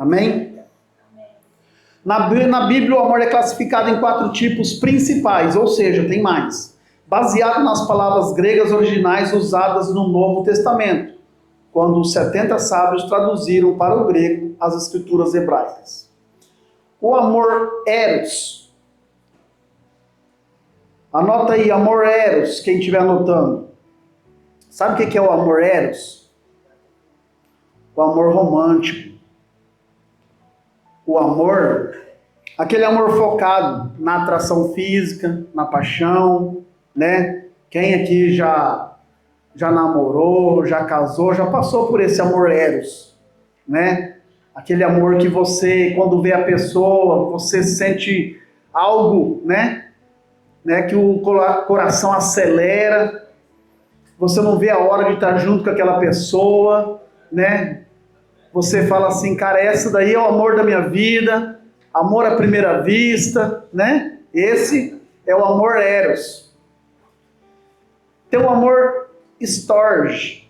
Amém? Na Bíblia, o amor é classificado em 4 tipos principais, ou seja, tem mais. Baseado nas palavras gregas originais usadas no Novo Testamento, quando os 70 sábios traduziram para o grego as escrituras hebraicas. O amor eros. Anota aí, amor eros, quem estiver anotando. Sabe o que é o amor eros? O amor romântico. O amor, aquele amor focado na atração física, na paixão, né? Quem aqui já namorou, já casou, já passou por esse amor eros, né? Aquele amor que você, quando vê a pessoa, você sente algo, né? Que o coração acelera, você não vê a hora de estar junto com aquela pessoa, né? Você fala assim, cara, essa daí é o amor da minha vida, amor à primeira vista, né? Esse é o amor eros. Tem o amor storge.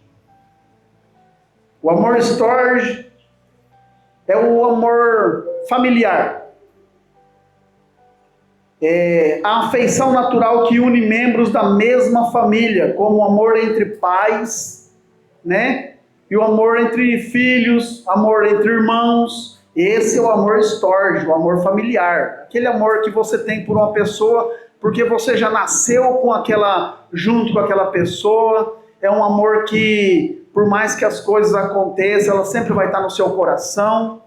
O amor storge é o amor familiar. É a afeição natural que une membros da mesma família, como o amor entre pais, né? E o amor entre filhos, amor entre irmãos. Esse é o amor storge, o amor familiar. Aquele amor que você tem por uma pessoa, porque você já nasceu junto com aquela pessoa. É um amor que, por mais que as coisas aconteçam, ela sempre vai estar no seu coração,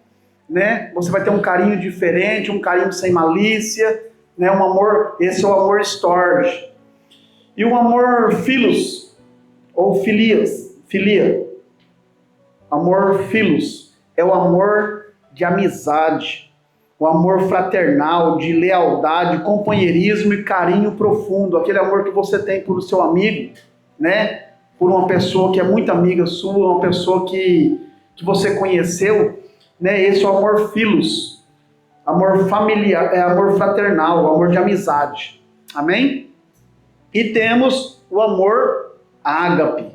né? Você vai ter um carinho diferente, um carinho sem malícia, né? Esse é o amor storge. E o amor philos, ou filia. Amor philos é o amor de amizade, o amor fraternal, de lealdade, companheirismo e carinho profundo. Aquele amor que você tem por seu amigo, né? Por uma pessoa que é muito amiga sua, uma pessoa que você conheceu, né? Esse é o amor philos, amor familiar, amor fraternal, amor de amizade. Amém? E temos o amor ágape.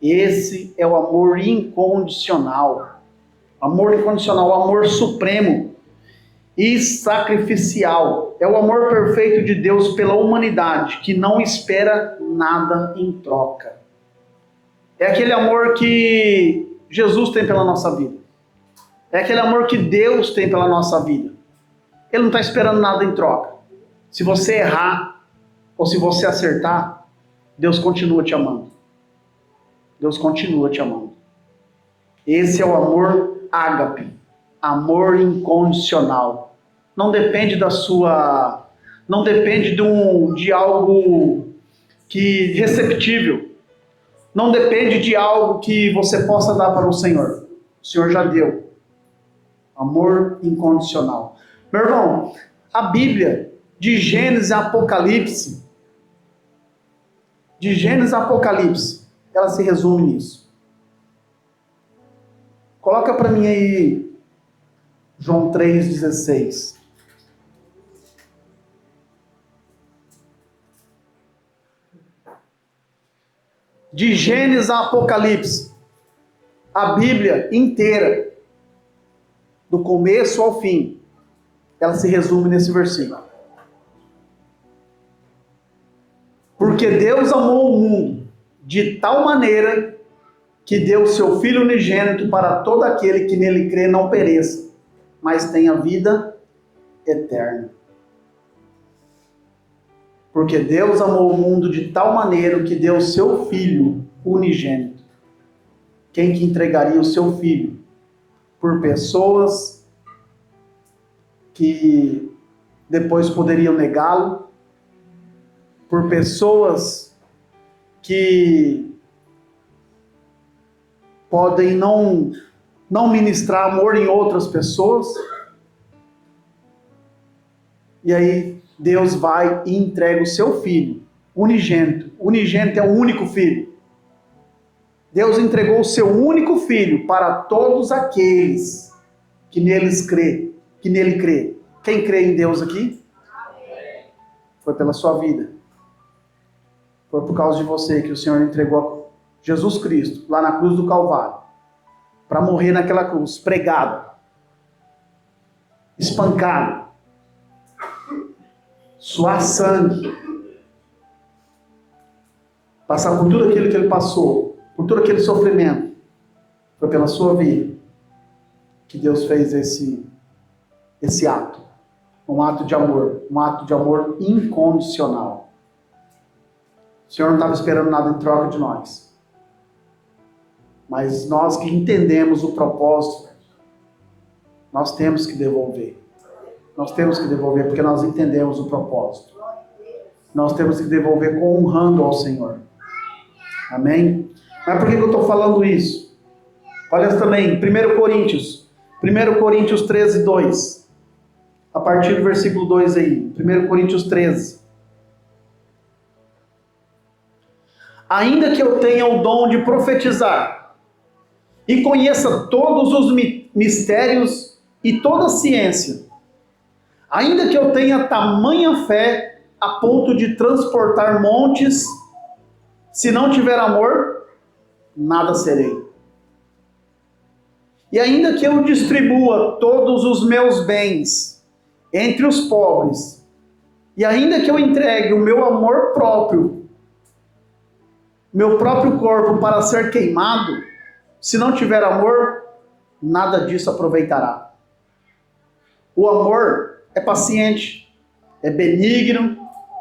Esse é o amor incondicional. Amor incondicional, o amor supremo e sacrificial. É o amor perfeito de Deus pela humanidade, que não espera nada em troca. É aquele amor que Jesus tem pela nossa vida. É aquele amor que Deus tem pela nossa vida. Ele não está esperando nada em troca. Se você errar, ou se você acertar, Deus continua te amando. Deus continua te amando. Esse é o amor ágape, amor incondicional. Não depende não depende de algo que receptível. Não depende de algo que você possa dar para o Senhor. O Senhor já deu. Amor incondicional. Meu irmão, a Bíblia, de Gênesis a Apocalipse, ela se resume nisso. Coloca para mim aí João 3,16. De Gênesis a Apocalipse, a Bíblia inteira, do começo ao fim, ela se resume nesse versículo. Porque Deus amou o mundo de tal maneira que deu o seu Filho unigênito para todo aquele que nele crê não pereça, mas tenha vida eterna. Porque Deus amou o mundo de tal maneira que deu o seu Filho unigênito. Quem que entregaria o seu Filho por pessoas que depois poderiam negá-lo, por pessoas que podem não ministrar amor em outras pessoas. E aí Deus vai e entrega o seu Filho unigênito. Unigênito é o único Filho. Deus entregou o seu único Filho para todos aqueles que nele crê. Quem crê em Deus aqui? Foi pela sua vida. Foi por causa de você que o Senhor entregou Jesus Cristo lá na cruz do Calvário, para morrer naquela cruz, pregado, espancado, suar sangue, passar por tudo aquilo que ele passou, por todo aquele sofrimento, foi pela sua vida que Deus fez esse ato. Um ato de amor incondicional. O Senhor não estava esperando nada em troca de nós. Mas nós que entendemos o propósito, nós temos que devolver. Nós temos que devolver porque nós entendemos o propósito. Nós temos que devolver honrando ao Senhor. Amém? Mas por que eu estou falando isso? Olha também, 1 Coríntios 13, 2. A partir do versículo 2 aí. 1 Coríntios 13. Ainda que eu tenha o dom de profetizar e conheça todos os mistérios e toda a ciência, ainda que eu tenha tamanha fé a ponto de transportar montes, se não tiver amor, nada serei. E ainda que eu distribua todos os meus bens entre os pobres, e ainda que eu entregue o meu amor próprio, meu próprio corpo para ser queimado, se não tiver amor, nada disso aproveitará. O amor é paciente, é benigno,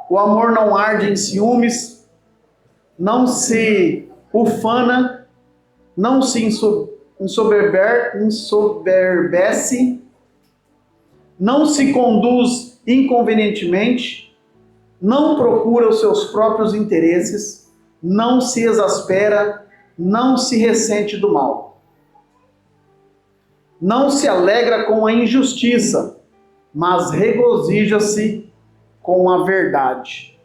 o amor não arde em ciúmes, não se ufana, não se ensoberbece, não se conduz inconvenientemente, não procura os seus próprios interesses, não se exaspera, não se ressente do mal. Não se alegra com a injustiça, mas regozija-se com a verdade.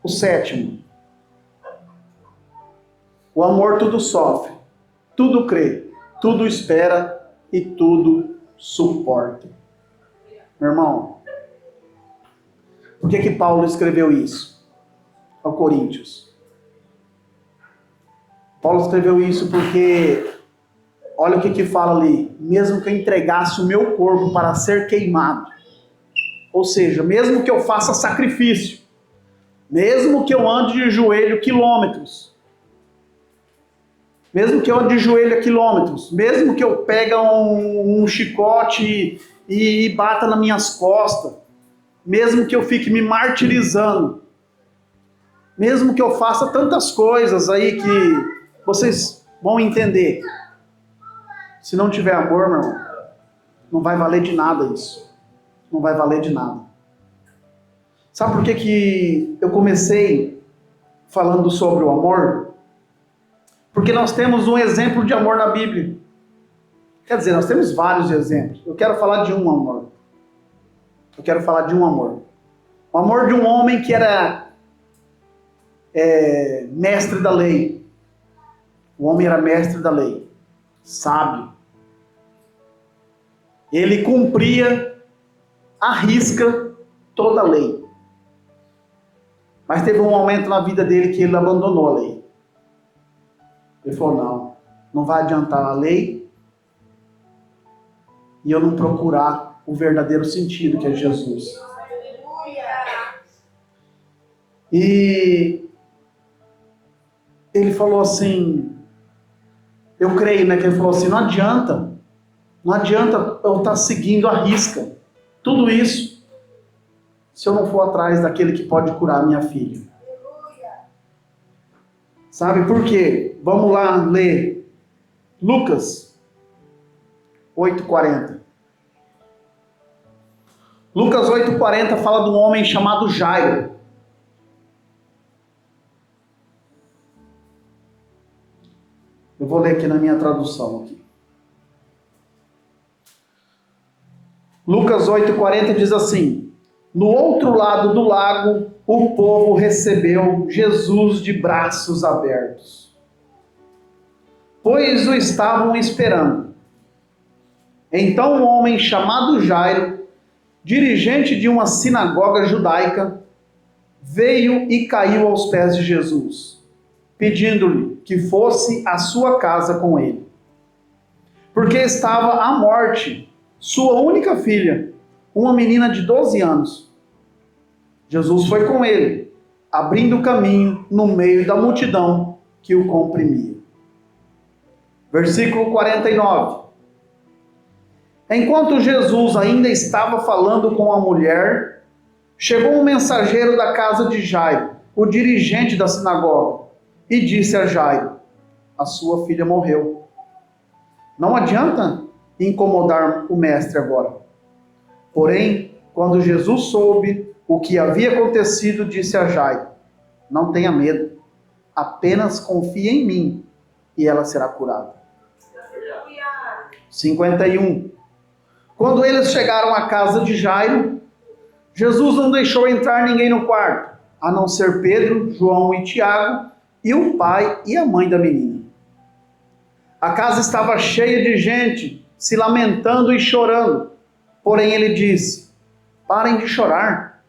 O 7. O amor tudo sofre, tudo crê, tudo espera e tudo suporta. Meu irmão, por que Paulo escreveu isso ao Coríntios? Paulo escreveu isso porque, olha o que fala ali, mesmo que eu entregasse o meu corpo para ser queimado, ou seja, mesmo que eu faça sacrifício, mesmo que eu ande de joelho quilômetros, mesmo que eu ande de joelho a quilômetros, mesmo que eu pegue um chicote e bata nas minhas costas, mesmo que eu fique me martirizando, mesmo que eu faça tantas coisas aí que vocês vão entender, se não tiver amor, meu irmão, não vai valer de nada isso. Não vai valer de nada. Sabe por que eu comecei falando sobre o amor? Porque nós temos um exemplo de amor na Bíblia. Quer dizer, nós temos vários exemplos. Eu quero falar de um amor. Eu quero falar de um amor. O amor de um homem que era mestre da lei. O homem era mestre da lei. Sábio. Ele cumpria à risca toda a lei. Mas teve um momento na vida dele que ele abandonou a lei. Ele falou, não vai adiantar a lei e eu não procurar o verdadeiro sentido que é Jesus. E ele falou assim, eu creio, que ele falou assim, não adianta eu estar seguindo à risca tudo isso se eu não for atrás daquele que pode curar minha filha. Sabe por quê? Vamos lá ler Lucas 8:40. Lucas 8:40 fala de um homem chamado Jairo. Eu vou ler aqui na minha tradução. Aqui. Lucas 8:40 diz assim: no outro lado do lago, o povo recebeu Jesus de braços abertos, pois o estavam esperando. Então um homem chamado Jairo, dirigente de uma sinagoga judaica, veio e caiu aos pés de Jesus, pedindo-lhe que fosse à sua casa com ele, porque estava à morte sua única filha, uma menina de 12 anos. Jesus foi com ele, abrindo caminho no meio da multidão que o comprimia. Versículo 49. Enquanto Jesus ainda estava falando com a mulher, chegou um mensageiro da casa de Jairo, o dirigente da sinagoga, e disse a Jairo: a sua filha morreu. Não adianta incomodar o mestre agora. Porém, quando Jesus soube o que havia acontecido, disse a Jairo: não tenha medo, apenas confie em mim e ela será curada. 51. Quando eles chegaram à casa de Jairo, Jesus não deixou entrar ninguém no quarto, a não ser Pedro, João e Tiago, e o pai e a mãe da menina. A casa estava cheia de gente, se lamentando e chorando. Porém ele disse: parem de chorar.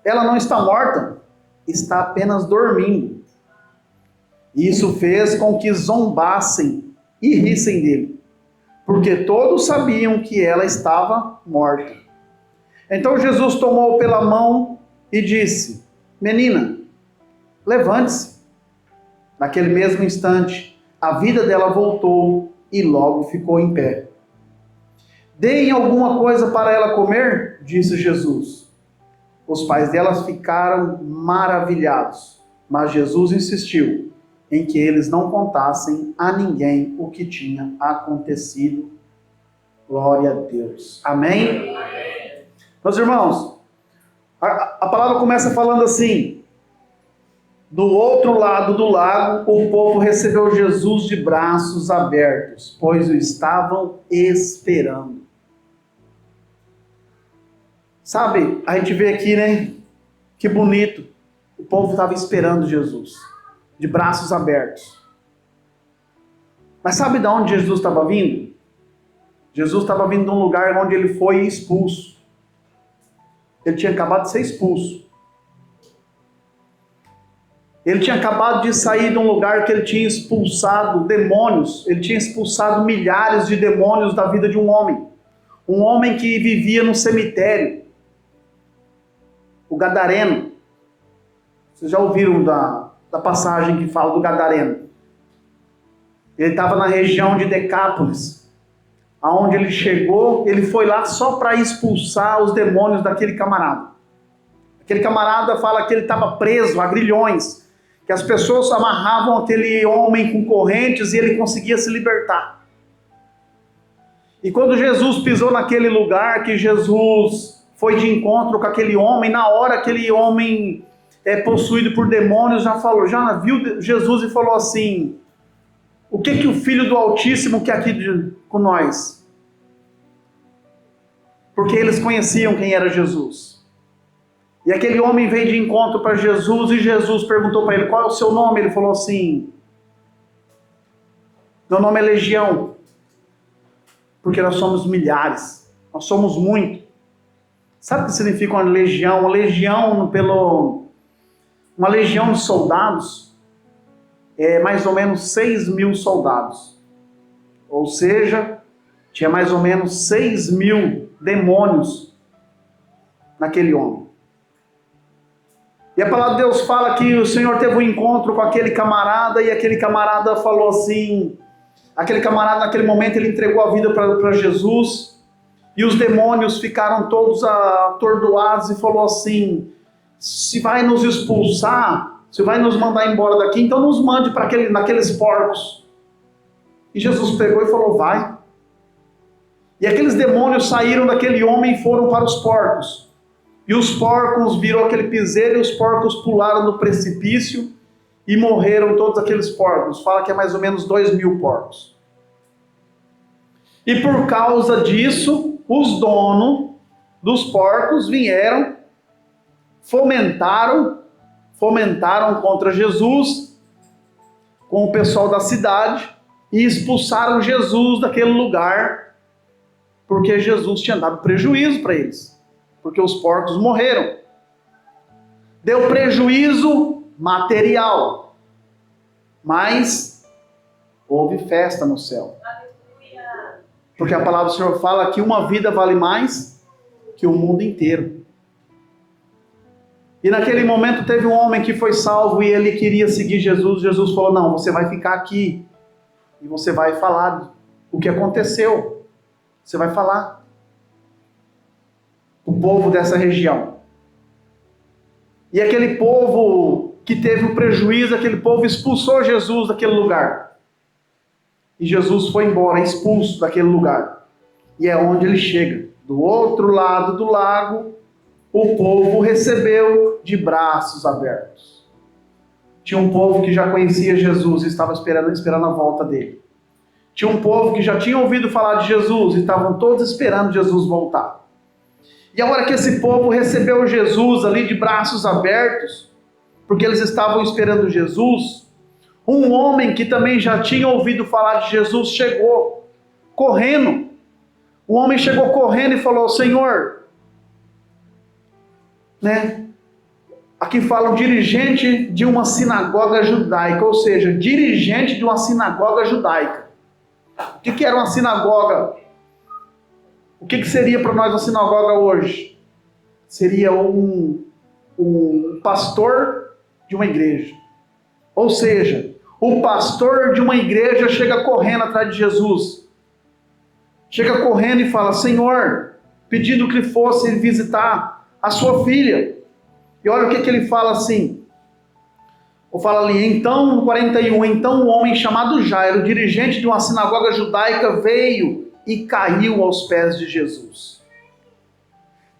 Ela não está morta, está apenas dormindo. Isso fez com que zombassem e rissem dele, porque todos sabiam que ela estava morta. Então Jesus tomou pela mão e disse: menina, levante-se. Naquele mesmo instante, a vida dela voltou e logo ficou em pé. Deem alguma coisa para ela comer, disse Jesus. Os pais delas ficaram maravilhados, mas Jesus insistiu em que eles não contassem a ninguém o que tinha acontecido. Glória a Deus. Amém? Amém. Meus irmãos, a palavra começa falando assim: do outro lado do lago, o povo recebeu Jesus de braços abertos, pois o estavam esperando. Sabe, a gente vê aqui, né? Que bonito. O povo estava esperando Jesus, de braços abertos. Mas sabe de onde Jesus estava vindo? Jesus estava vindo de um lugar onde ele foi expulso. Ele tinha acabado de ser expulso. Ele tinha acabado de sair de um lugar que ele tinha expulsado demônios. Ele tinha expulsado milhares de demônios da vida de um homem. Um homem que vivia no cemitério. O Gadareno. Vocês já ouviram da passagem que fala do Gadareno? Ele estava na região de Decápolis. Aonde ele chegou, ele foi lá só para expulsar os demônios daquele camarada. Aquele camarada fala que ele estava preso a grilhões, que as pessoas amarravam aquele homem com correntes e ele conseguia se libertar. E quando Jesus pisou naquele lugar, que Jesus foi de encontro com aquele homem, na hora aquele homem possuído por demônios já viu Jesus e falou assim: o que o Filho do Altíssimo quer aqui com nós? Porque eles conheciam quem era Jesus. E aquele homem veio de encontro para Jesus e Jesus perguntou para ele: qual é o seu nome? Ele falou assim: meu nome é Legião, porque nós somos milhares, nós somos muito. Sabe o que significa uma legião? Uma legião de soldados é mais ou menos 6.000 soldados. Ou seja, tinha mais ou menos 6.000 demônios naquele homem. E a palavra de Deus fala que o Senhor teve um encontro com aquele camarada e aquele camarada falou assim, aquele camarada naquele momento ele entregou a vida para Jesus e os demônios ficaram todos atordoados e falou assim: se vai nos expulsar, se vai nos mandar embora daqui, então nos mande para naqueles porcos. E Jesus pegou e falou: vai. E aqueles demônios saíram daquele homem e foram para os porcos. E os porcos viram aquele piseiro e os porcos pularam no precipício e morreram todos aqueles porcos. Fala que é mais ou menos 2.000 porcos. E por causa disso, os donos dos porcos vieram, fomentaram contra Jesus com o pessoal da cidade e expulsaram Jesus daquele lugar, porque Jesus tinha dado prejuízo para eles, porque os porcos morreram. Deu prejuízo material, mas houve festa no céu. Porque a palavra do Senhor fala que uma vida vale mais que o mundo inteiro. E naquele momento teve um homem que foi salvo e ele queria seguir Jesus. Jesus falou, não, você vai ficar aqui e você vai falar o que aconteceu. Você vai falar. O povo dessa região. E aquele povo que teve o prejuízo, aquele povo expulsou Jesus daquele lugar. E Jesus foi embora, expulso daquele lugar. E é onde ele chega. Do outro lado do lago, o povo recebeu de braços abertos. Tinha um povo que já conhecia Jesus e estava esperando a volta dele. Tinha um povo que já tinha ouvido falar de Jesus e estavam todos esperando Jesus voltar. E a hora que esse povo recebeu Jesus ali de braços abertos, porque eles estavam esperando Jesus, um homem que também já tinha ouvido falar de Jesus chegou correndo. O homem chegou correndo e falou, Senhor, aqui fala um dirigente de uma sinagoga judaica, ou seja, dirigente de uma sinagoga judaica. O que era uma sinagoga? O que seria para nós uma sinagoga hoje? Seria um pastor de uma igreja. Ou seja, o pastor de uma igreja chega correndo atrás de Jesus. Chega correndo e fala, Senhor, pedindo que fosse visitar a sua filha. E olha o que ele fala assim. Ou fala ali, então, no 41, então um homem chamado Jairo, dirigente de uma sinagoga judaica, veio e caiu aos pés de Jesus,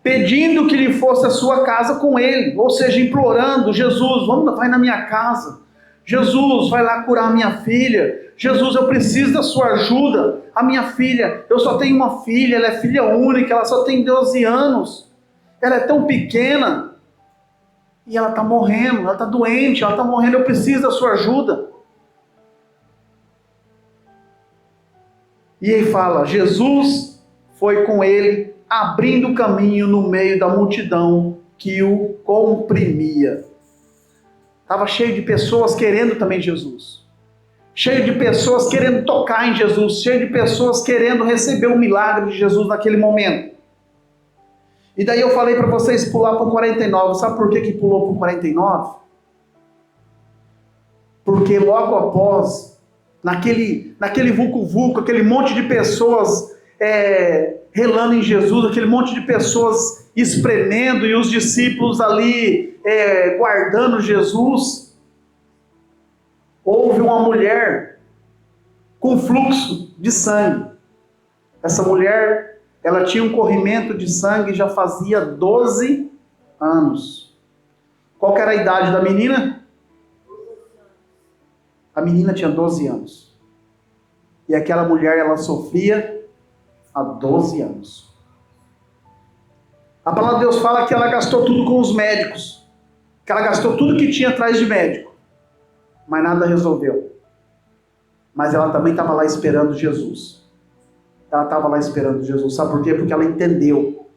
pedindo que lhe fosse a sua casa com ele, ou seja, implorando, Jesus, vai na minha casa, Jesus, vai lá curar a minha filha, Jesus, eu preciso da sua ajuda, a minha filha, eu só tenho uma filha, ela é filha única, ela só tem 12 anos, ela é tão pequena, e ela está morrendo, ela está doente, ela está morrendo, eu preciso da sua ajuda. E ele fala, Jesus foi com ele, abrindo caminho no meio da multidão que o comprimia. Estava cheio de pessoas querendo também Jesus. Cheio de pessoas querendo tocar em Jesus. Cheio de pessoas querendo receber o milagre de Jesus naquele momento. E daí eu falei para vocês pular para o 49. Sabe por que pulou para o 49? Porque logo após, naquele vulco-vulco, aquele monte de pessoas relando em Jesus, aquele monte de pessoas espremendo e os discípulos ali guardando Jesus, houve uma mulher com fluxo de sangue. Essa mulher, ela tinha um corrimento de sangue já fazia 12 anos. Qual que era a idade da menina? A menina tinha 12 anos. E aquela mulher, ela sofria há 12 anos. A palavra de Deus fala que ela gastou tudo com os médicos. Que ela gastou tudo que tinha atrás de médico. Mas nada resolveu. Mas ela também estava lá esperando Jesus. Ela estava lá esperando Jesus. Sabe por quê? Porque ela entendeu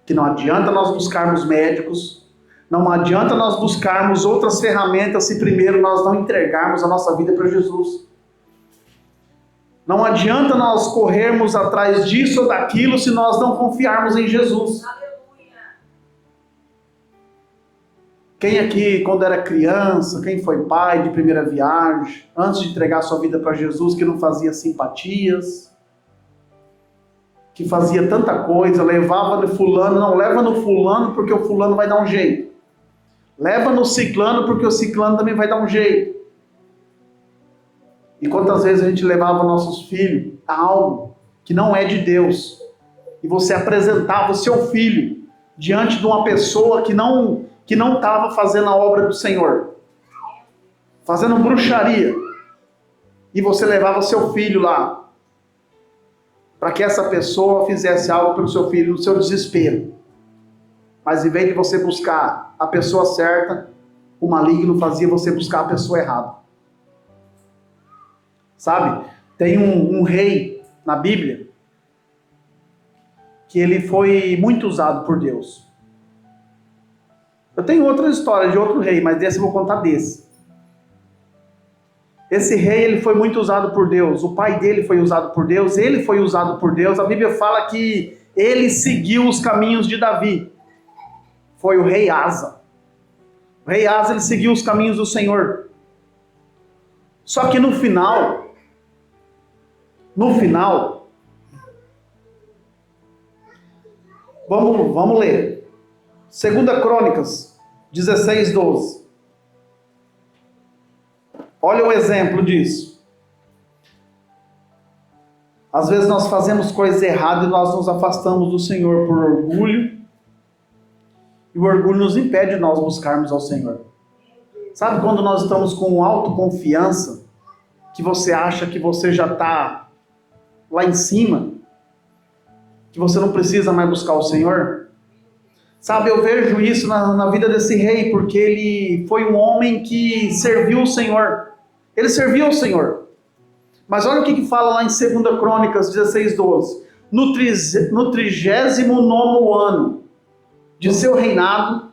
que não adianta nós buscarmos médicos, não adianta nós buscarmos outras ferramentas se primeiro nós não entregarmos a nossa vida para Jesus. Não adianta nós corrermos atrás disso ou daquilo se nós não confiarmos em Jesus. Quem aqui, quando era criança, quem foi pai de primeira viagem, antes de entregar sua vida para Jesus, que não fazia simpatias, que fazia tanta coisa, levava no fulano, não leva no fulano porque o fulano vai dar um jeito. Leva no ciclano porque o ciclano também vai dar um jeito. E quantas vezes a gente levava nossos filhos a algo que não é de Deus, e você apresentava o seu filho diante de uma pessoa que não estava fazendo a obra do Senhor, fazendo bruxaria, e você levava seu filho lá, para que essa pessoa fizesse algo pelo seu filho no seu desespero. Mas em vez de você buscar a pessoa certa, o maligno fazia você buscar a pessoa errada. Sabe? Tem um rei na Bíblia que ele foi muito usado por Deus. Eu tenho outra história de outro rei, mas desse eu vou contar desse. Esse rei, ele foi muito usado por Deus. O pai dele foi usado por Deus. Ele foi usado por Deus. A Bíblia fala que ele seguiu os caminhos de Davi. Foi o rei Asa. O rei Asa, ele seguiu os caminhos do Senhor. Só que no final, vamos ler. 2 Crônicas 16:12. Olha o exemplo disso. Às vezes nós fazemos coisas erradas e nós nos afastamos do Senhor por orgulho. E o orgulho nos impede de nós buscarmos ao Senhor. Sabe quando nós estamos com autoconfiança, que você acha que você já está lá em cima, que você não precisa mais buscar o Senhor? Sabe, eu vejo isso na vida desse rei, porque ele foi um homem que serviu o Senhor. Ele serviu ao Senhor. Mas olha o que fala lá em 2 Crônicas 16:12. No 39º ano de seu reinado,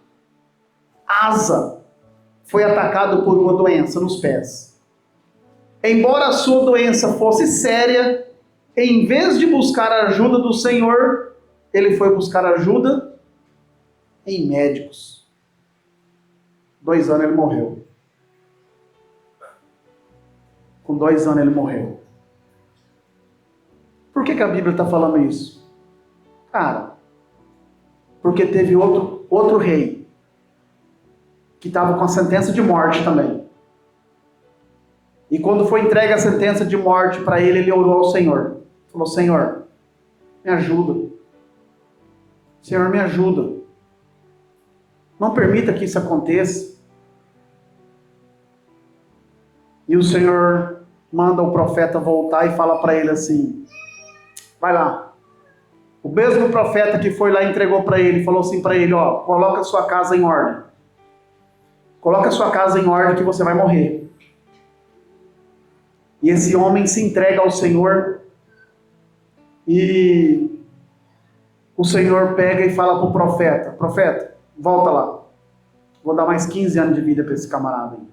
Asa foi atacado por uma doença nos pés. Embora a sua doença fosse séria, em vez de buscar a ajuda do Senhor, ele foi buscar ajuda em médicos. 2 anos ele morreu. Com 2 anos ele morreu. Por que a Bíblia está falando isso? Cara, porque teve outro rei que estava com a sentença de morte também. E quando foi entregue a sentença de morte para ele, ele orou ao Senhor. Falou: Senhor, me ajuda. Senhor, me ajuda. Não permita que isso aconteça. E o Senhor manda o profeta voltar e fala para ele assim: vai lá. O mesmo profeta que foi lá e entregou para ele, falou assim para ele: ó, coloca a sua casa em ordem. Coloca a sua casa em ordem que você vai morrer. E esse homem se entrega ao Senhor. E o Senhor pega e fala para o profeta: profeta, volta lá. Vou dar mais 15 anos de vida para esse camarada aí.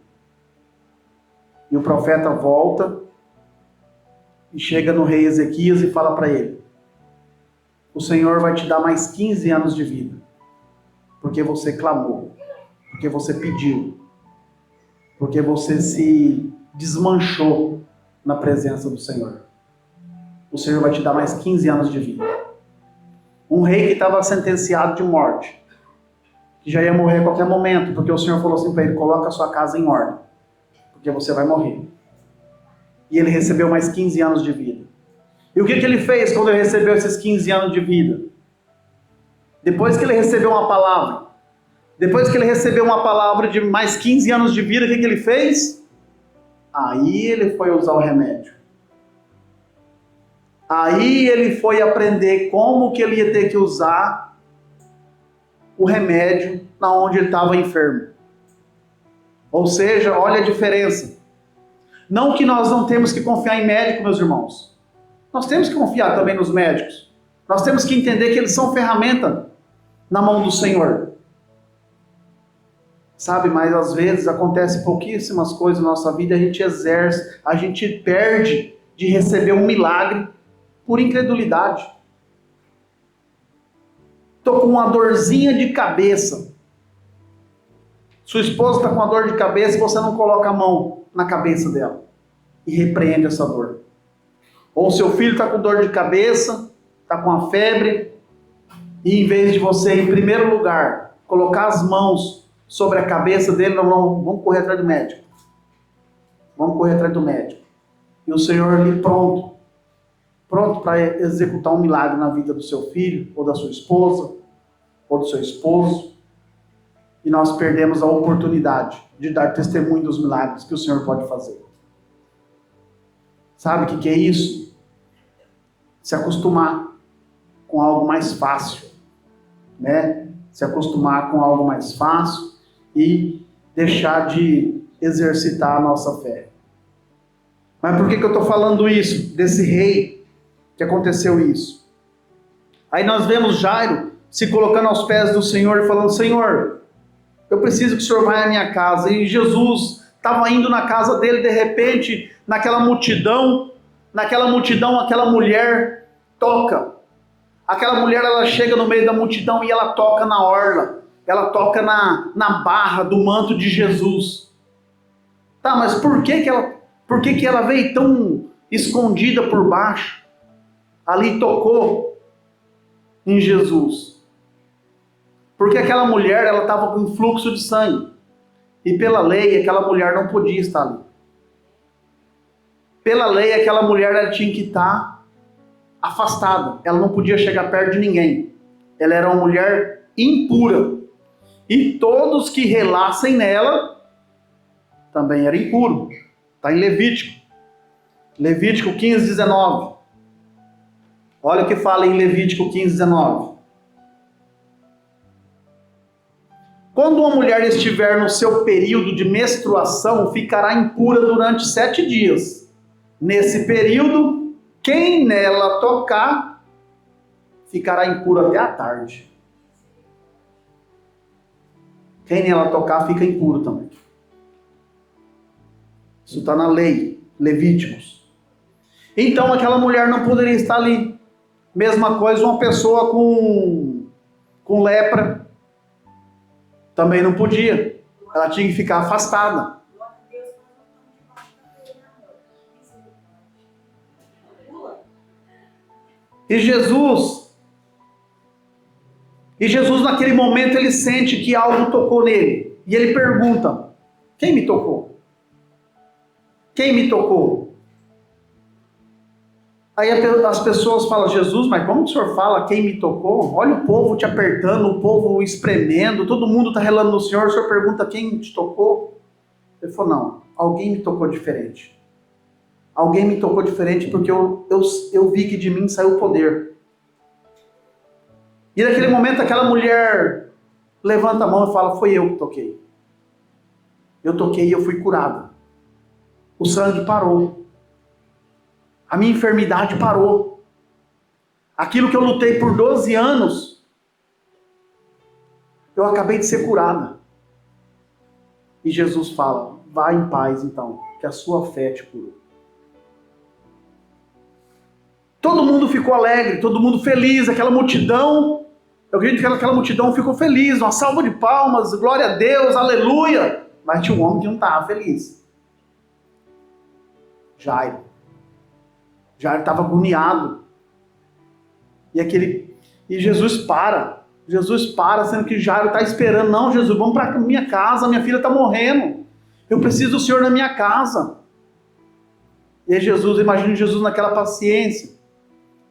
E o profeta volta e chega no rei Ezequias e fala para ele: o Senhor vai te dar mais 15 anos de vida, porque você clamou, porque você pediu, porque você se desmanchou na presença do Senhor. O Senhor vai te dar mais 15 anos de vida. Um rei que estava sentenciado de morte, que já ia morrer a qualquer momento, porque o Senhor falou assim para ele: coloca a sua casa em ordem, porque você vai morrer. E ele recebeu mais 15 anos de vida. E o que ele fez quando ele recebeu esses 15 anos de vida? Depois que ele recebeu uma palavra, de mais 15 anos de vida, o que ele fez? Aí ele foi usar o remédio. Aí ele foi aprender como que ele ia ter que usar o remédio na onde ele estava enfermo. Ou seja, olha a diferença. Não que nós não temos que confiar em médico, meus irmãos. Nós temos que confiar também nos médicos. Nós temos que entender que eles são ferramenta na mão do Senhor. Sabe, mas às vezes acontece pouquíssimas coisas na nossa vida, a gente perde de receber um milagre por incredulidade. Estou com uma dorzinha de cabeça. Sua esposa está com uma dor de cabeça e você não coloca a mão na cabeça dela e repreende essa dor. Ou seu filho está com dor de cabeça, está com uma febre, e em vez de você, em primeiro lugar, colocar as mãos sobre a cabeça dele, vamos correr atrás do médico. Vamos correr atrás do médico. E o Senhor ali pronto para executar um milagre na vida do seu filho, ou da sua esposa, ou do seu esposo. E nós perdemos a oportunidade de dar testemunho dos milagres que o Senhor pode fazer. Sabe o que é isso? Se acostumar com algo mais fácil, né? Se acostumar com algo mais fácil e deixar de exercitar a nossa fé. Mas por que eu estou falando isso? Desse rei que aconteceu isso. Aí nós vemos Jairo se colocando aos pés do Senhor e falando: Senhor, eu preciso que o Senhor vá à minha casa. E Jesus estava indo na casa dele, de repente, naquela multidão, aquela mulher toca. Aquela mulher, ela chega no meio da multidão e ela toca na orla. Ela toca na barra do manto de Jesus. Tá, mas por que que ela veio tão escondida por baixo? Ali tocou em Jesus. Porque aquela mulher, ela estava com fluxo de sangue. E pela lei, aquela mulher não podia estar ali. Pela lei, aquela mulher, ela tinha que estar afastada. Ela não podia chegar perto de ninguém. Ela era uma mulher impura. E todos que relassem nela também eram impuros. Está em Levítico. Levítico 15, 19. Olha o que fala em Levítico 15, 19. Quando uma mulher estiver no seu período de menstruação, ficará impura durante 7 dias. Nesse período, quem nela tocar, ficará impuro até a tarde. Quem nela tocar, fica impuro também. Isso está na lei, Levíticos. Então, aquela mulher não poderia estar ali. Mesma coisa, uma pessoa com lepra, também não podia. Ela tinha que ficar afastada. E Jesus naquele momento, ele sente que algo tocou nele. E ele pergunta: quem me tocou? Quem me tocou? Aí as pessoas falam: Jesus, mas como que o senhor fala quem me tocou? Olha o povo te apertando, o povo espremendo, todo mundo está relando no senhor, o senhor pergunta quem te tocou? Ele falou: não, alguém me tocou diferente. Alguém me tocou diferente porque eu vi que de mim saiu poder. E naquele momento aquela mulher levanta a mão e fala: foi eu que toquei. Eu toquei e eu fui curada. O sangue parou. A minha enfermidade parou. Aquilo que eu lutei por 12 anos, eu acabei de ser curada. E Jesus fala: vá em paz então, que a sua fé te curou. Todo mundo ficou alegre, todo mundo feliz, aquela multidão, eu acredito que aquela multidão ficou feliz, uma salva de palmas, glória a Deus, aleluia. Mas tinha um homem que não estava feliz. Jairo estava agoniado. E Jesus para, sendo que Jairo está esperando. Não, Jesus, vamos para minha casa, minha filha está morrendo. Eu preciso do Senhor na minha casa. E aí imagina Jesus naquela paciência.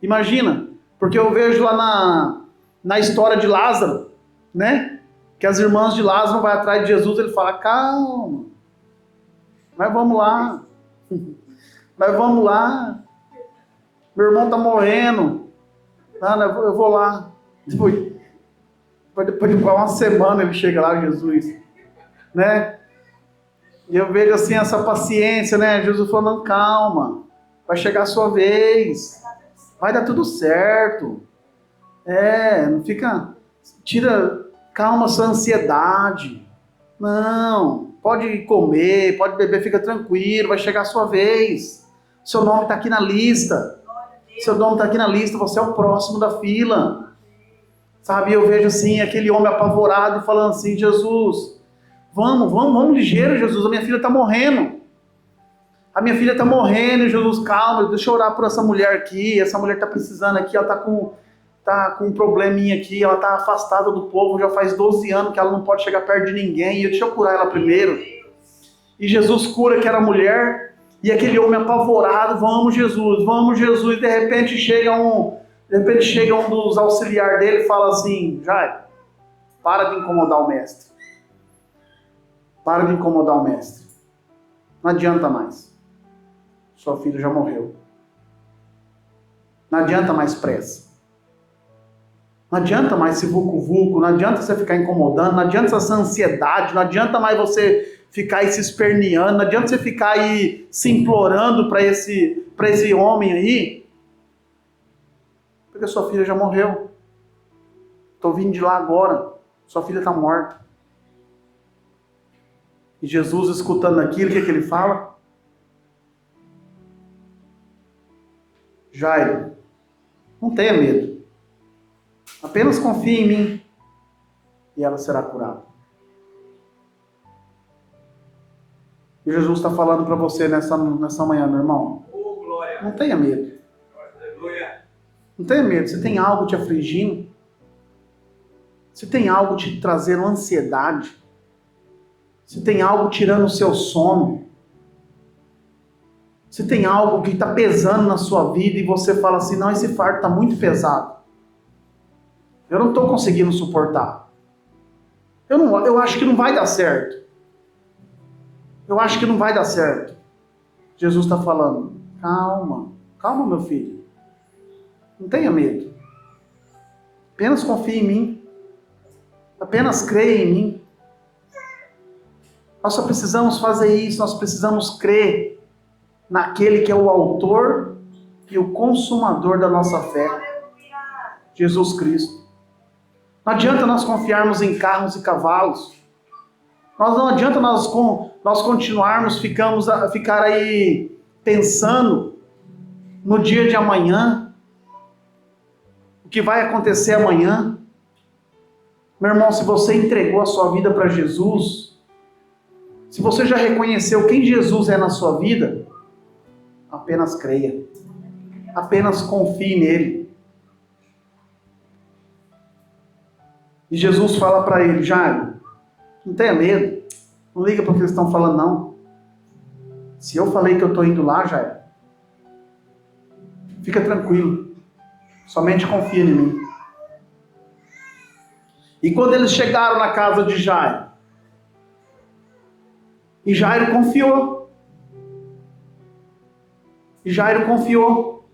Imagina, porque eu vejo lá na história de Lázaro, né? Que as irmãs de Lázaro vão atrás de Jesus, ele fala: calma, mas vamos lá. Mas vamos lá. Meu irmão está morrendo. Eu vou lá. Depois de uma semana ele chega lá, Jesus. Né? E eu vejo assim essa paciência, né? Jesus falando: calma, vai chegar a sua vez. Vai dar tudo certo. Não fica... Calma sua ansiedade. Não, pode comer, pode beber, fica tranquilo, vai chegar a sua vez. Seu nome está aqui na lista. Seu nome está aqui na lista, você é o próximo da fila. Sabe, eu vejo assim, aquele homem apavorado falando assim: Jesus, vamos ligeiro, Jesus, a minha filha está morrendo. A minha filha está morrendo, Jesus, calma, deixa eu orar por essa mulher aqui, essa mulher está precisando aqui, ela está com um probleminha aqui, ela está afastada do povo, já faz 12 anos que ela não pode chegar perto de ninguém, deixa eu curar ela primeiro. E Jesus cura aquela mulher, e aquele homem apavorado: vamos Jesus, e de repente chega um dos auxiliares dele e fala assim: Jairo, para de incomodar o mestre. Para de incomodar o mestre. Não adianta mais. Sua filha já morreu. Não adianta mais pressa. Não adianta mais esse vucu-vucu, não adianta você ficar incomodando, não adianta essa ansiedade, não adianta mais você ficar aí se esperneando, não adianta você ficar aí se implorando para esse homem aí, porque sua filha já morreu. Estou vindo de lá agora, sua filha está morta. E Jesus, escutando aquilo, o que ele fala? Jairo, não tenha medo. Apenas confie em mim e ela será curada. E Jesus está falando para você nessa manhã, meu irmão. Não tenha medo. Não tenha medo. Você tem algo te afligindo? Você tem algo te trazendo ansiedade? Você tem algo tirando o seu sono? Você tem algo que está pesando na sua vida e você fala assim, não, esse fardo está muito pesado. Eu não estou conseguindo suportar. Eu acho que não vai dar certo. Eu acho que não vai dar certo. Jesus está falando, calma, calma, meu filho. Não tenha medo. Apenas confie em mim. Apenas creia em mim. Nós só precisamos fazer isso, nós precisamos crer naquele que é o autor e o consumador da nossa fé, Jesus Cristo. Não adianta nós confiarmos em carros e cavalos. Não adianta nós continuarmos, ficar aí pensando no dia de amanhã, o que vai acontecer amanhã. Meu irmão, se você entregou a sua vida para Jesus, se você já reconheceu quem Jesus é na sua vida, apenas creia. Apenas confie nele. E Jesus fala para ele, Jairo, não tenha medo. Não liga para o que eles estão falando, não. Se eu falei que eu estou indo lá, Jairo, fica tranquilo. Somente confia em mim. E quando eles chegaram na casa de Jairo, e Jairo confiou. E Jairo confiou.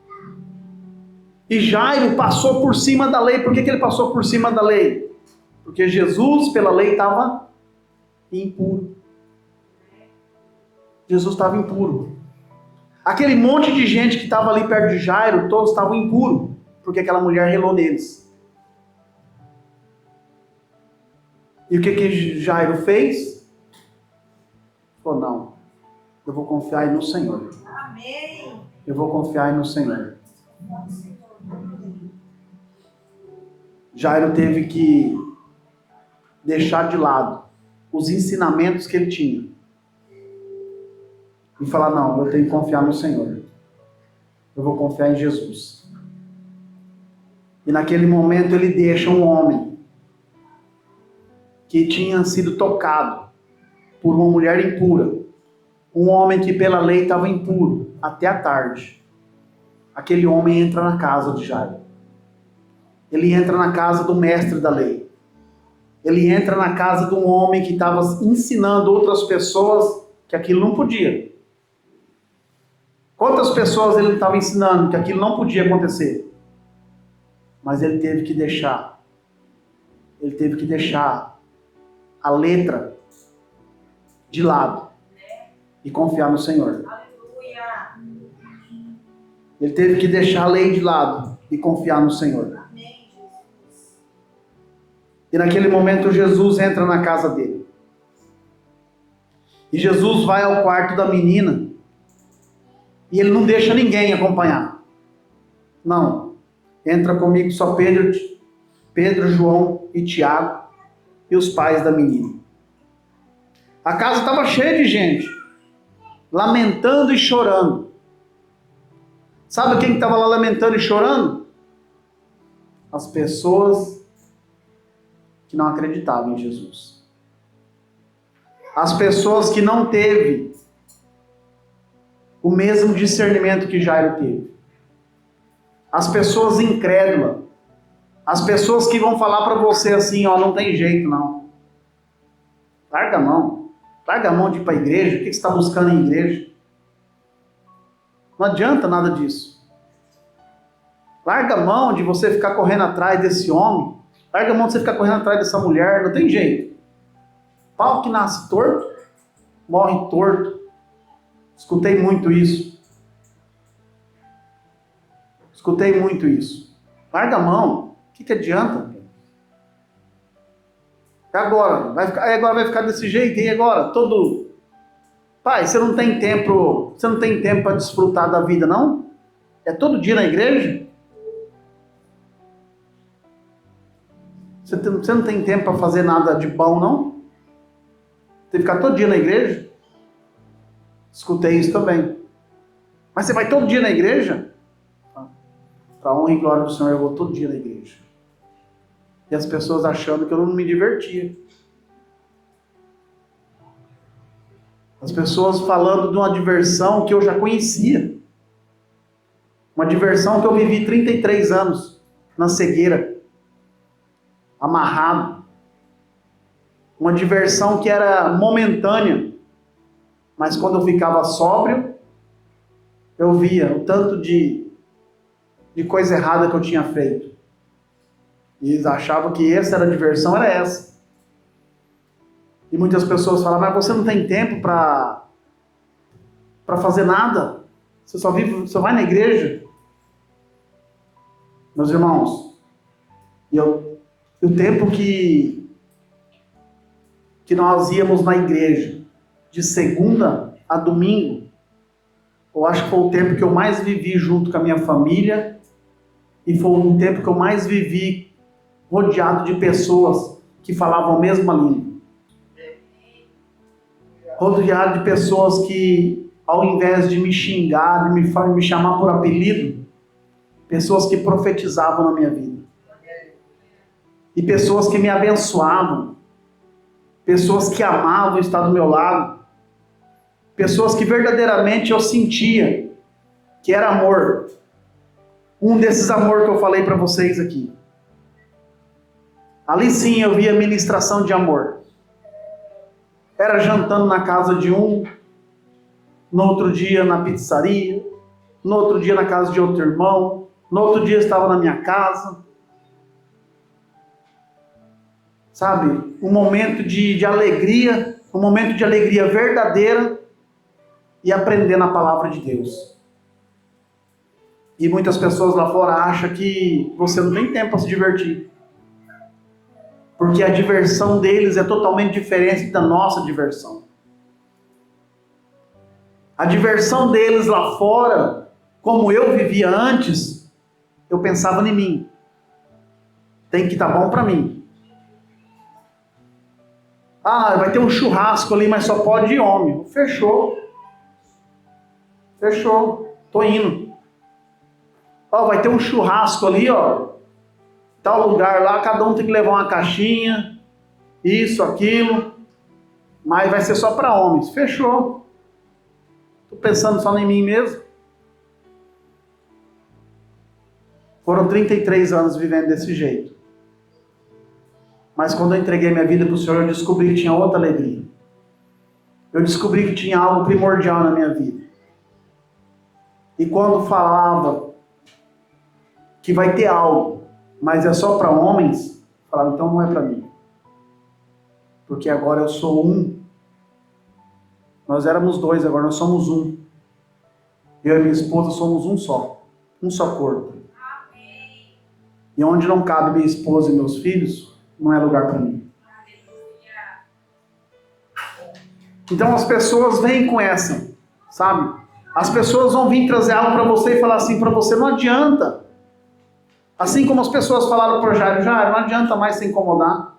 E Jairo passou por cima da lei. Por que ele passou por cima da lei? Porque Jesus, pela lei, estava impuro. Jesus estava impuro. Aquele monte de gente que estava ali perto de Jairo, todos estavam impuros, porque aquela mulher relou neles. E o que Jairo fez? Falou, não, eu vou confiar no Senhor. Amém. Eu vou confiar no Senhor. Jairo teve que deixar de lado os ensinamentos que ele tinha e falar, não, eu tenho que confiar no Senhor. Eu vou confiar em Jesus. E naquele momento ele deixa um homem que tinha sido tocado por uma mulher impura, um homem que pela lei estava impuro, até a tarde. Aquele homem entra na casa de Jairo. Ele entra na casa do mestre da lei. Ele entra na casa de um homem que estava ensinando outras pessoas que aquilo não podia. Quantas pessoas ele estava ensinando que aquilo não podia acontecer? Mas ele teve que deixar. Ele teve que deixar a letra de lado e confiar no Senhor. Aleluia. Ele teve que deixar a lei de lado e confiar no Senhor. Amém, Jesus. E naquele momento Jesus entra na casa dele. E Jesus vai ao quarto da menina e ele não deixa ninguém acompanhar. Não. Entra comigo só Pedro, João e Tiago e os pais da menina. A casa estava cheia de gente, lamentando e chorando. Sabe quem estava lá lamentando e chorando? As pessoas que não acreditavam em Jesus. As pessoas que não teve o mesmo discernimento que Jairo teve. As pessoas incrédulas. As pessoas que vão falar para você assim, ó, não tem jeito não. Larga a mão. Larga a mão de ir para a igreja. O que você está buscando em igreja? Não adianta nada disso. Larga a mão de você ficar correndo atrás desse homem. Larga a mão de você ficar correndo atrás dessa mulher. Não tem jeito. Pau que nasce torto, morre torto. Escutei muito isso. Escutei muito isso. Larga a mão. O que adianta? Agora vai ficar desse jeito, e agora? Todo Pai, você não tem tempo para desfrutar da vida, não? É todo dia na igreja? Você não tem tempo para fazer nada de bom, não? Tem que ficar todo dia na igreja? Escutei isso também. Mas você vai todo dia na igreja? Para honra e glória do Senhor, eu vou todo dia na igreja. E as pessoas achando que eu não me divertia. As pessoas falando de uma diversão que eu já conhecia. Uma diversão que eu vivi 33 anos na cegueira. Amarrado. Uma diversão que era momentânea. Mas quando eu ficava sóbrio, eu via o tanto de coisa errada que eu tinha feito. E eles achavam que essa era a diversão, era essa. E muitas pessoas falavam, mas você não tem tempo para fazer nada? Você só vai na igreja? Meus irmãos, o tempo que nós íamos na igreja, de segunda a domingo, eu acho que foi o tempo que eu mais vivi junto com a minha família, e foi um tempo que eu mais vivi rodeado de pessoas que falavam a mesma língua. Rodeado de pessoas que, ao invés de me xingar, de me chamar por apelido, pessoas que profetizavam na minha vida. E pessoas que me abençoavam. Pessoas que amavam estar do meu lado. Pessoas que verdadeiramente eu sentia que era amor. Um desses amor que eu falei para vocês aqui. Ali sim eu via ministração de amor. Era jantando na casa de um, no outro dia na pizzaria, no outro dia na casa de outro irmão, no outro dia estava na minha casa. Sabe? Um momento de alegria, um momento de alegria verdadeira e aprender na palavra de Deus. E muitas pessoas lá fora acham que você não tem tempo para se divertir. Porque a diversão deles é totalmente diferente da nossa diversão. A diversão deles lá fora, como eu vivia antes, eu pensava em mim. Tem que estar bom para mim. Ah, vai ter um churrasco ali, mas só pode ir homem. Fechou. Fechou. Tô indo. Ó, vai ter um churrasco ali, ó. Tal lugar lá, cada um tem que levar uma caixinha, isso, aquilo, mas vai ser só para homens. Fechou. Estou pensando só em mim mesmo. Foram 33 anos vivendo desse jeito. Mas quando eu entreguei minha vida para o Senhor, eu descobri que tinha outra alegria. Eu descobri que tinha algo primordial na minha vida. E quando falava que vai ter algo, mas é só para homens, falava, então não é para mim. Porque agora eu sou um. Nós éramos dois, agora nós somos um. Eu e minha esposa somos um só corpo. Amém. E onde não cabe minha esposa e meus filhos, não é lugar para mim. Então as pessoas vêm com essa, sabe? As pessoas vão vir trazer algo para você e falar assim para você, não adianta. Assim como as pessoas falaram para o Jairo, não adianta mais se incomodar.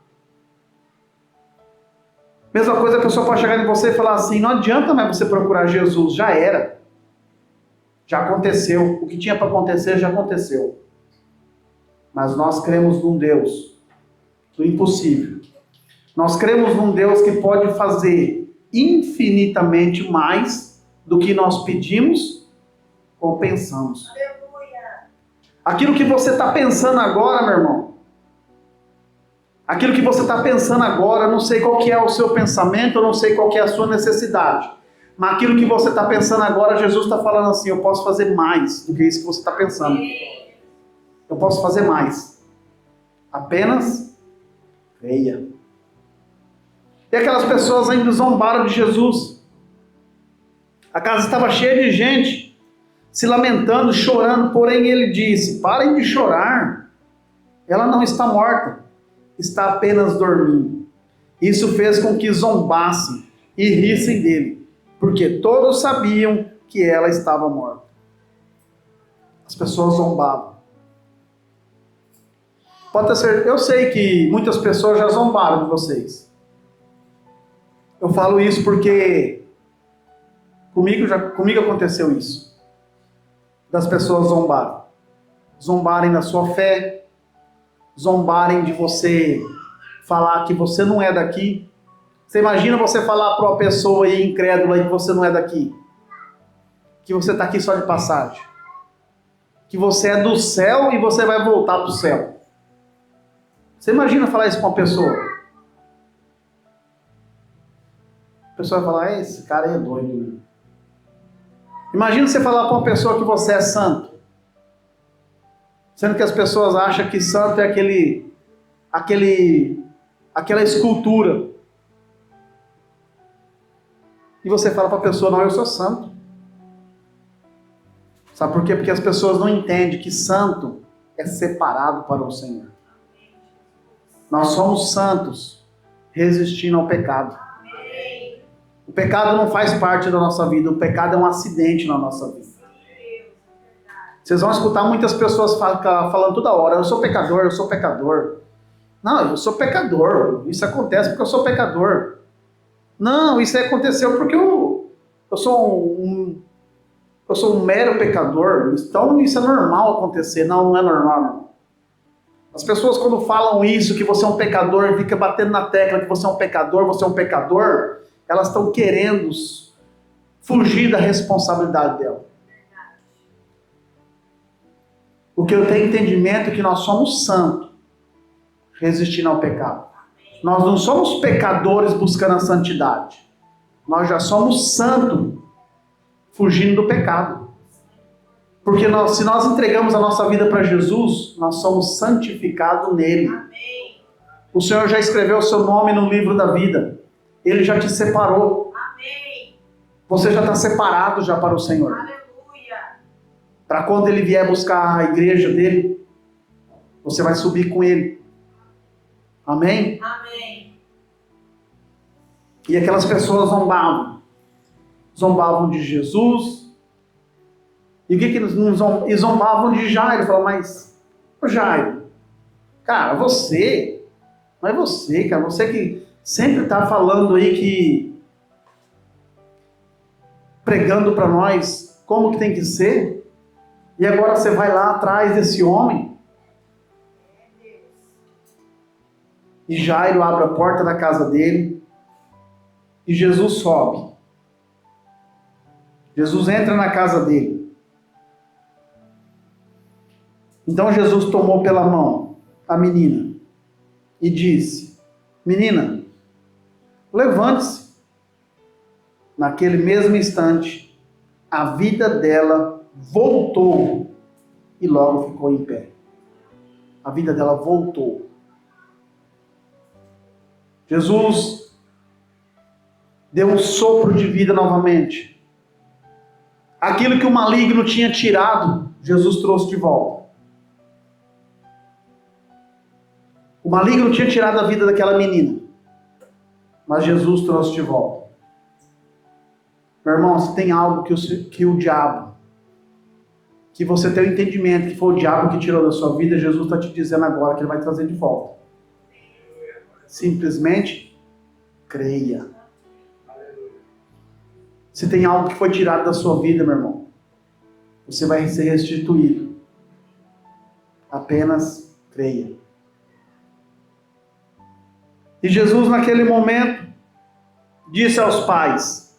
Mesma coisa, a pessoa pode chegar em você e falar assim, não adianta mais você procurar Jesus, já era. Já aconteceu. O que tinha para acontecer, já aconteceu. Mas nós cremos num Deus do impossível. Nós cremos num Deus que pode fazer infinitamente mais do que nós pedimos ou pensamos. Aquilo que você está pensando agora, meu irmão, aquilo que você está pensando agora, eu não sei qual que é o seu pensamento, eu não sei qual que é a sua necessidade, mas aquilo que você está pensando agora, Jesus está falando assim, eu posso fazer mais do que isso que você está pensando. Eu posso fazer mais. Apenas creia. E aquelas pessoas ainda zombaram de Jesus. A casa estava cheia de gente, se lamentando, chorando, porém ele disse, parem de chorar, ela não está morta, está apenas dormindo. Isso fez com que zombassem e rissem dele. porque todos sabiam que ela estava morta. As pessoas zombavam. Pode ter certeza, eu sei que muitas pessoas já zombaram de vocês. Eu falo isso porque comigo aconteceu isso. Das pessoas zombarem da sua fé, zombarem de você, falar que você não é daqui. Você imagina você falar para uma pessoa aí incrédula que você não é daqui, que você está aqui só de passagem, que você é do céu e você vai voltar para o céu. Você imagina falar isso para uma pessoa? A pessoa vai falar, esse cara aí é doido, né? Imagina você falar para uma pessoa que você é santo, sendo que as pessoas acham que santo é aquela escultura. E você fala para a pessoa, não, eu sou santo. Sabe por quê? Porque as pessoas não entendem que santo é separado para o Senhor. Nós somos santos resistindo ao pecado. O pecado não faz parte da nossa vida, o pecado é um acidente na nossa vida. Vocês vão escutar muitas pessoas falando toda hora, eu sou pecador, eu sou pecador. Não, eu sou pecador, isso acontece porque eu sou pecador. Não, isso aconteceu porque eu sou um mero pecador, então isso é normal acontecer. Não, não é normal, não. As pessoas quando falam isso, que você é um pecador, e fica batendo na tecla que você é um pecador, elas estão querendo fugir da responsabilidade dela. O que eu tenho entendimento é que nós somos santos, resistindo ao pecado. Nós não somos pecadores buscando a santidade. Nós já somos santos, fugindo do pecado. Porque se nós entregamos a nossa vida para Jesus, nós somos santificados nele. Amém. O Senhor já escreveu o seu nome no livro da vida. Ele já te separou. Amém. Você já está separado já para o Senhor. Aleluia. Para quando Ele vier buscar a igreja dele, você vai subir com Ele. Amém? Amém. E aquelas pessoas zombavam. Zombavam de Jesus. E o que eles não zombavam? E zombavam de Jairo. Falavam, mas, Jairo, cara, você, não é você, cara, você que sempre está falando aí que, pregando para nós como que tem que ser, e agora você vai lá atrás desse homem. E Jairo abre a porta da casa dele, e Jesus sobe. Jesus entra na casa dele. Então Jesus tomou pela mão a menina e disse, menina, levante-se. Naquele mesmo instante, a vida dela voltou e logo ficou em pé. A vida dela voltou. Jesus deu um sopro de vida novamente. Aquilo que o maligno tinha tirado, Jesus trouxe de volta. O maligno tinha tirado a vida daquela menina, mas Jesus trouxe de volta. Meu irmão, se tem algo que o diabo, que você tem o entendimento que foi o diabo que tirou da sua vida, Jesus está te dizendo agora que Ele vai trazer de volta. Simplesmente creia. Se tem algo que foi tirado da sua vida, meu irmão, você vai ser restituído. Apenas creia. E Jesus naquele momento disse aos pais,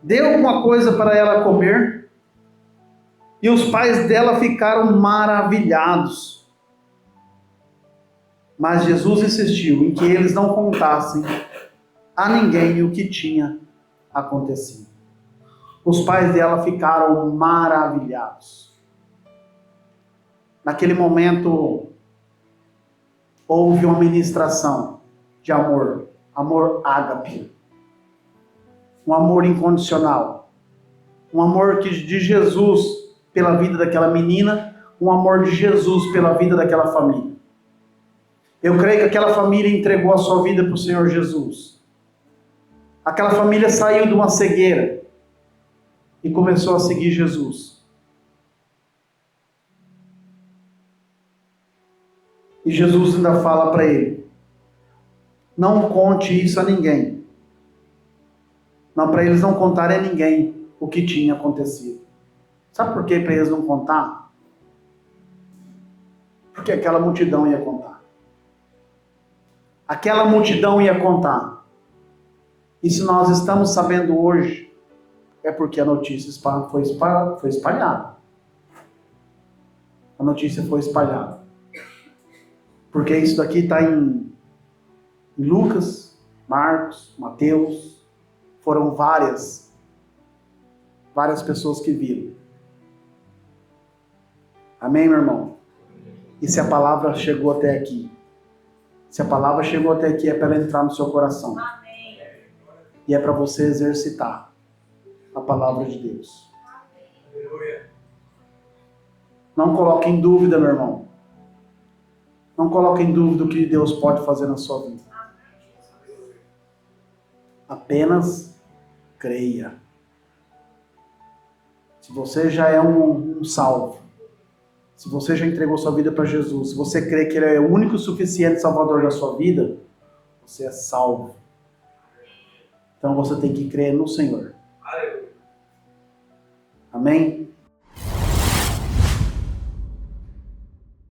deu alguma coisa para ela comer, e os pais dela ficaram maravilhados. Mas Jesus insistiu em que eles não contassem a ninguém o que tinha acontecido. Os pais dela ficaram maravilhados. Naquele momento, houve uma ministração de amor, amor ágape, um amor incondicional, um amor de Jesus pela vida daquela menina, um amor de Jesus pela vida daquela família. Eu creio que aquela família entregou a sua vida para o Senhor Jesus. Aquela família saiu de uma cegueira e começou a seguir Jesus. E Jesus ainda fala para ele: não conte isso a ninguém. Não, para eles não contarem a ninguém o que tinha acontecido. Sabe por que para eles não contar? Porque aquela multidão ia contar. Aquela multidão ia contar. E se nós estamos sabendo hoje, é porque a notícia foi espalhada. A notícia foi espalhada. Porque isso daqui está em Lucas, Marcos, Mateus. Foram várias pessoas que viram. Amém, meu irmão? E se a palavra chegou até aqui? Se a palavra chegou até aqui, é para ela entrar no seu coração. Amém. E é para você exercitar a palavra de Deus. Amém. Não coloque em dúvida, meu irmão. Não coloque em dúvida o que Deus pode fazer na sua vida. Apenas creia. Se você já é um salvo, se você já entregou sua vida para Jesus, se você crê que Ele é o único e suficiente Salvador da sua vida, você é salvo. Então você tem que crer no Senhor. Amém?